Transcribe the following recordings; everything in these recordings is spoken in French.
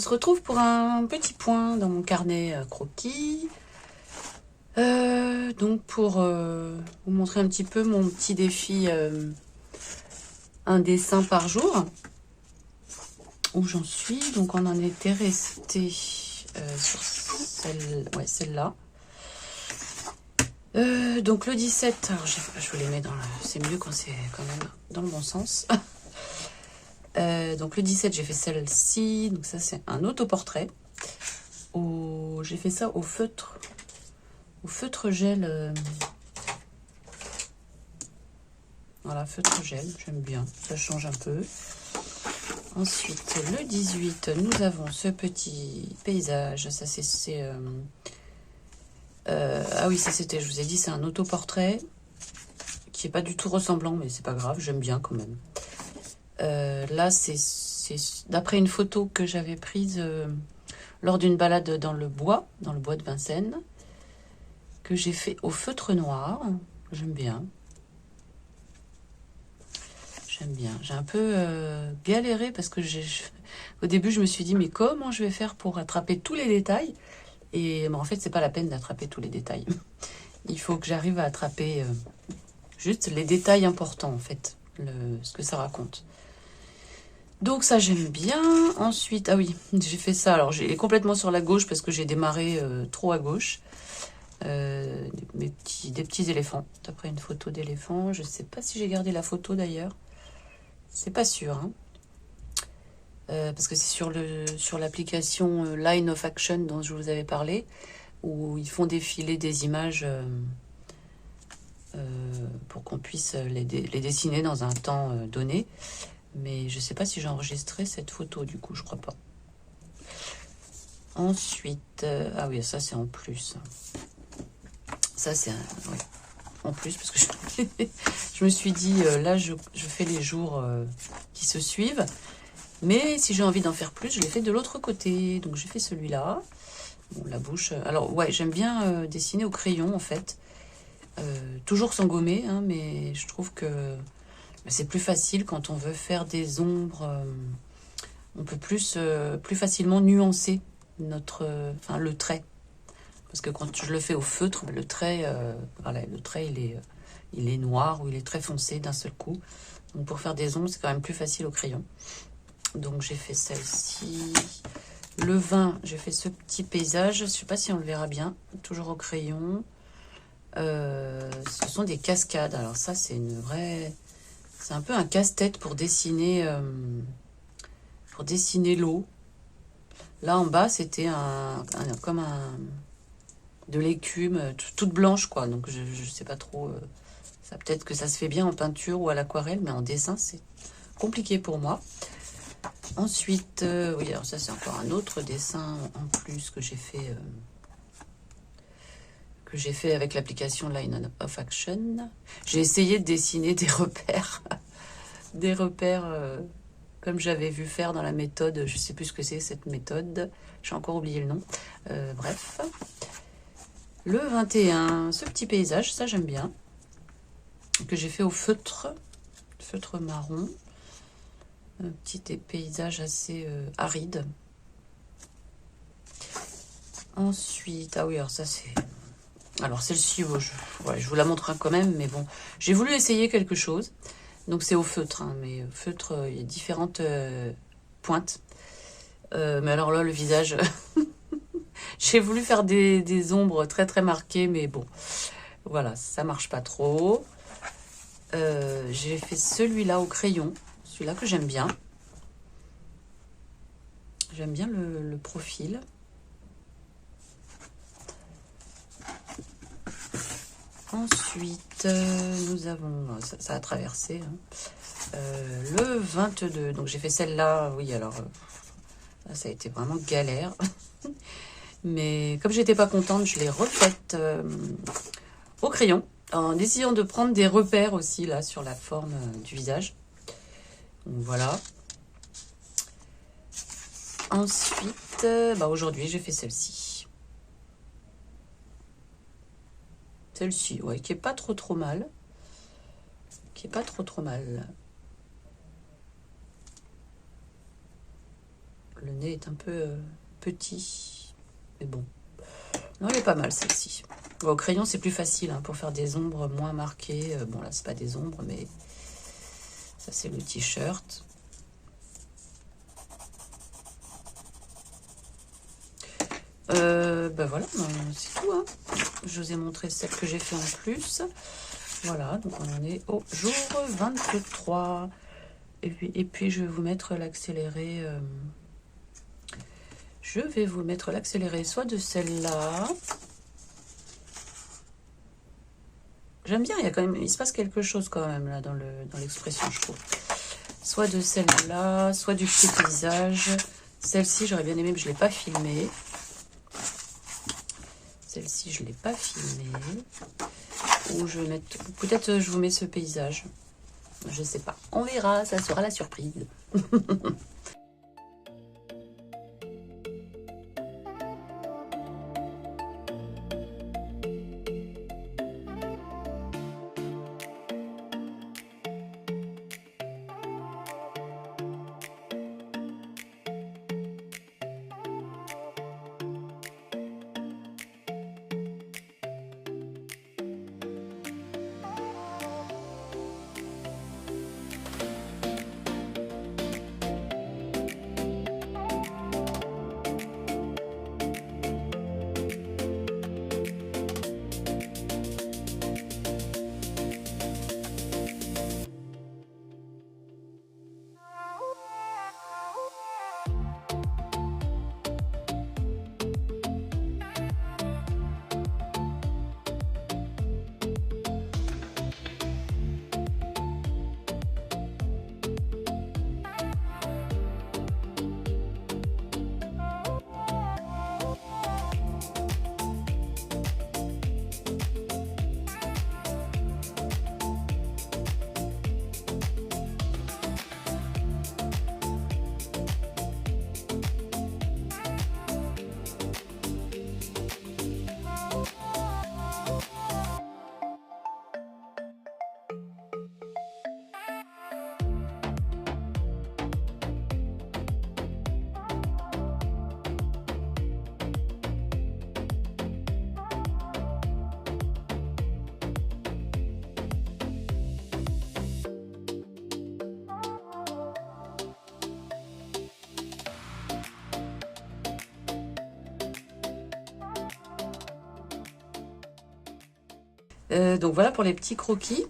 se retrouve pour un petit point dans mon carnet croquis. Donc pour vous montrer un petit peu mon petit défi, un dessin par jour. Où j'en suis. Donc on en était resté sur celle-là. Donc le 17, alors je vous les mets dans le... C'est mieux quand c'est quand même dans le bon sens. Donc le 17, j'ai fait celle-ci. Donc ça, c'est un autoportrait. J'ai fait ça au feutre gel. Voilà, feutre gel, j'aime bien. Ça change un peu. Ensuite, le 18, nous avons ce petit paysage. Ça, c'est... ah oui, ça c'était, je vous ai dit, c'est un autoportrait qui est pas du tout ressemblant, mais c'est pas grave, j'aime bien quand même. Là, c'est d'après une photo que j'avais prise lors d'une balade dans le bois de Vincennes, que j'ai fait au feutre noir. J'aime bien. J'aime bien. J'ai un peu galéré parce que au début, je me suis dit, mais comment je vais faire pour attraper tous les détails? Et en fait, c'est pas la peine d'attraper tous les détails. Il faut que j'arrive à attraper juste les détails importants, en fait, ce que ça raconte. Donc ça, j'aime bien. Ensuite, ah oui, j'ai fait ça. Alors, j'ai complètement sur la gauche parce que j'ai démarré trop à gauche. Des petits éléphants, d'après une photo d'éléphant. Je sais pas si j'ai gardé la photo d'ailleurs. C'est pas sûr, hein. Parce que c'est sur l'application Line of Action dont je vous avais parlé, où ils font défiler des images pour qu'on puisse les dessiner dans un temps donné. Mais je sais pas si j'ai enregistré cette photo, du coup, je crois pas. Ensuite, ah oui, ça c'est en plus. Ça c'est oui, en plus, parce que je me suis dit, là je fais les jours qui se suivent. Mais si j'ai envie d'en faire plus, je l'ai fait de l'autre côté. Donc j'ai fait celui-là. Bon, la bouche. Alors ouais, j'aime bien dessiner au crayon en fait. Toujours sans gommer, hein, mais je trouve que c'est plus facile quand on veut faire des ombres. On peut plus facilement nuancer le trait. Parce que quand je le fais au feutre, le trait, il est noir ou il est très foncé d'un seul coup. Donc pour faire des ombres, c'est quand même plus facile au crayon. Donc j'ai fait celle-ci. Le 20, j'ai fait ce petit paysage. Je ne sais pas si on le verra bien. Toujours au crayon. Ce sont des cascades. Alors ça, c'est une vraie... C'est un peu un casse-tête pour dessiner l'eau. Là en bas, c'était comme de l'écume toute blanche, quoi. Donc je sais pas trop. Ça peut-être que ça se fait bien en peinture ou à l'aquarelle, mais en dessin, c'est compliqué pour moi. Ensuite, oui, alors ça c'est encore un autre dessin en plus que j'ai fait avec l'application Line of Action. J'ai essayé de dessiner des repères, comme j'avais vu faire dans la méthode. Je sais plus ce que c'est cette méthode. J'ai encore oublié le nom. Bref, le 21, ce petit paysage, ça j'aime bien, que j'ai fait au feutre marron. Un petit paysage assez aride. Ensuite, ah oui, alors ça c'est... Alors celle-ci, je vous la montre quand même, mais bon, j'ai voulu essayer quelque chose. Donc c'est au feutre, hein, mais feutre, il y a différentes pointes. Mais alors là, le visage, j'ai voulu faire des ombres très très marquées, mais bon, voilà, ça marche pas trop. J'ai fait celui-là au crayon, celui-là que j'aime bien. J'aime bien le profil. Ensuite, nous avons... Ça a traversé. Hein, le 22. Donc j'ai fait celle-là. Oui, alors... là, ça a été vraiment galère. Mais comme j'étais pas contente, je l'ai refaite au crayon. En essayant de prendre des repères aussi, là, sur la forme du visage. Donc voilà. Ensuite, aujourd'hui, j'ai fait celle-ci. Celle-ci, ouais, qui est pas trop mal. Le nez est un peu petit. Mais bon. Non, elle est pas mal celle-ci. Bon, au crayon, c'est plus facile hein, pour faire des ombres moins marquées. Bon, là, c'est pas des ombres, mais ça, c'est le t-shirt. Ben voilà, c'est tout. Hein. Je vous ai montré celle que j'ai fait en plus. Voilà, donc on en est au jour 23. Et puis je vais vous mettre l'accéléré. Je vais vous mettre l'accéléré soit de celle-là. J'aime bien, il se passe quelque chose quand même là dans l'expression, je trouve. Soit de celle-là, soit du petit paysage. Celle-ci, j'aurais bien aimé, mais je ne l'ai pas filmée. Celle-ci, je ne l'ai pas filmée. Ou je vais mettre... Peut-être je vous mets ce paysage. Je sais pas. On verra, ça sera la surprise. Donc voilà pour les petits croquis.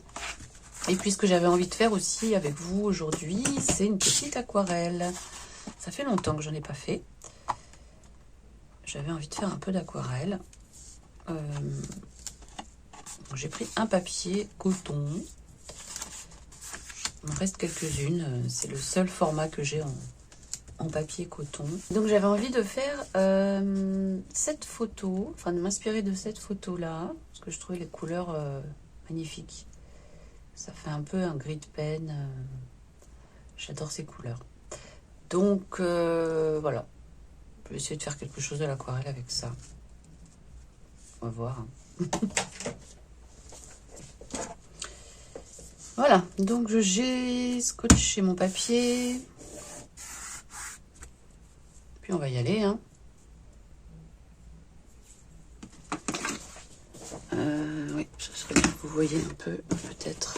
Et puis ce que j'avais envie de faire aussi avec vous aujourd'hui, c'est une petite aquarelle. Ça fait longtemps que j'en ai pas fait. J'avais envie de faire un peu d'aquarelle. J'ai pris un papier coton. Il me reste quelques-unes. C'est le seul format que j'ai en papier coton. Donc j'avais envie de faire cette photo, enfin de m'inspirer de cette photo-là, parce que je trouvais les couleurs magnifiques. Ça fait un peu un gris de pen. J'adore ces couleurs. Donc voilà. Je vais essayer de faire quelque chose de l'aquarelle avec ça. On va voir. Voilà. Donc j'ai scotché mon papier. Puis on va y aller. Hein. Oui, ce serait bien que vous voyez un peu, peut-être.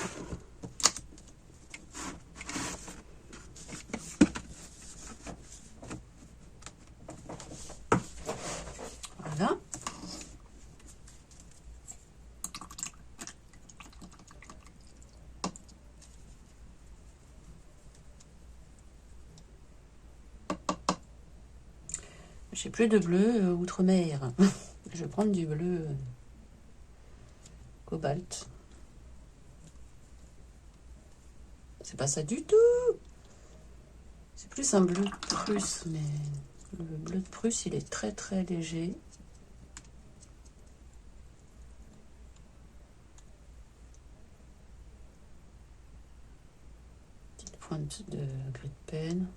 Voilà. J'ai plus de bleu outre-mer. Je vais prendre du bleu cobalt. C'est pas ça du tout. C'est plus un bleu de Prusse, mais le bleu de Prusse, il est très très léger. Petite pointe de gris de pen.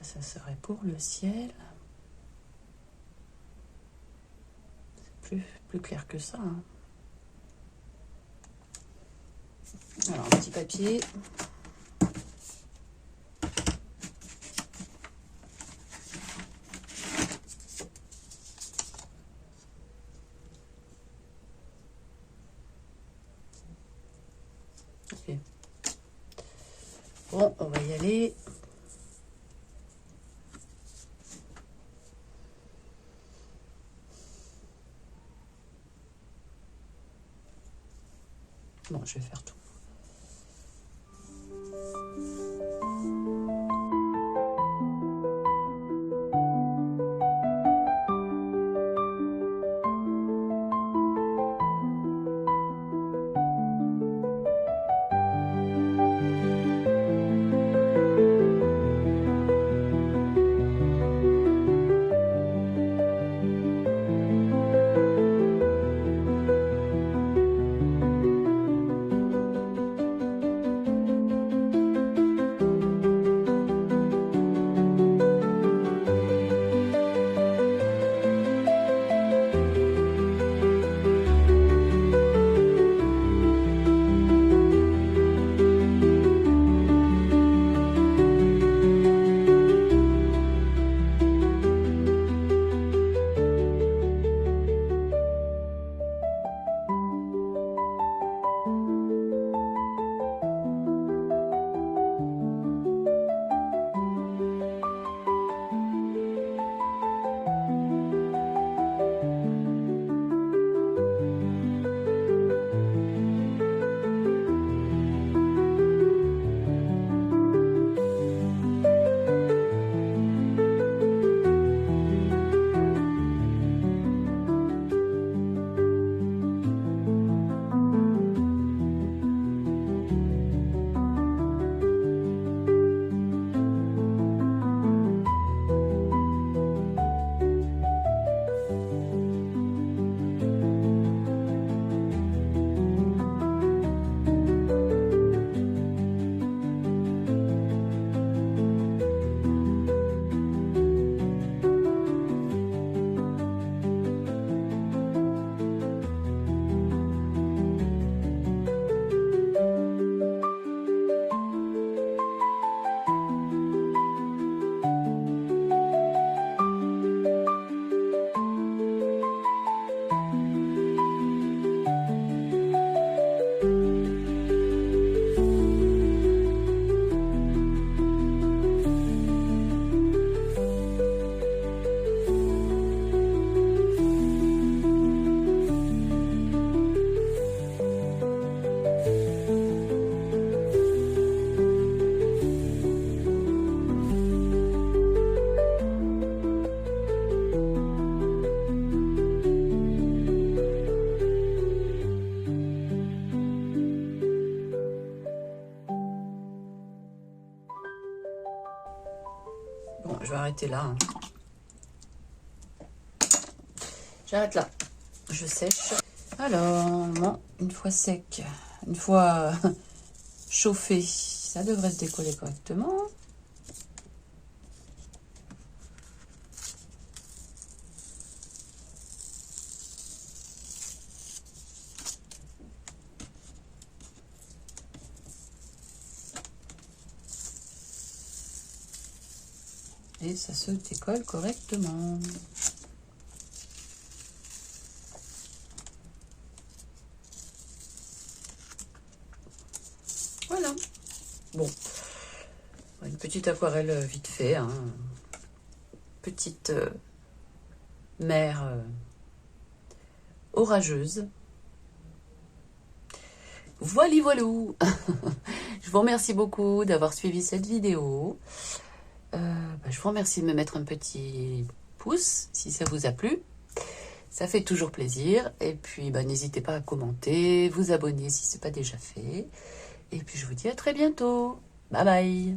Ça serait pour le ciel. C'est plus clair que ça. Hein. Alors, un petit papier. Ok. Bon, on va y aller. Bon, je vais faire tout. Bon, je vais arrêter là. Hein. J'arrête là. Je sèche. Alors, bon, une fois sec, une fois chauffé, ça devrait se décoller correctement. Et ça se décolle correctement. Voilà. Bon, une petite aquarelle vite fait. Hein. Petite mer orageuse. Voilà, voilou. Je vous remercie beaucoup d'avoir suivi cette vidéo. Je vous remercie de me mettre un petit pouce si ça vous a plu. Ça fait toujours plaisir. Et puis, n'hésitez pas à commenter, vous abonner si ce n'est pas déjà fait. Et puis, je vous dis à très bientôt. Bye bye.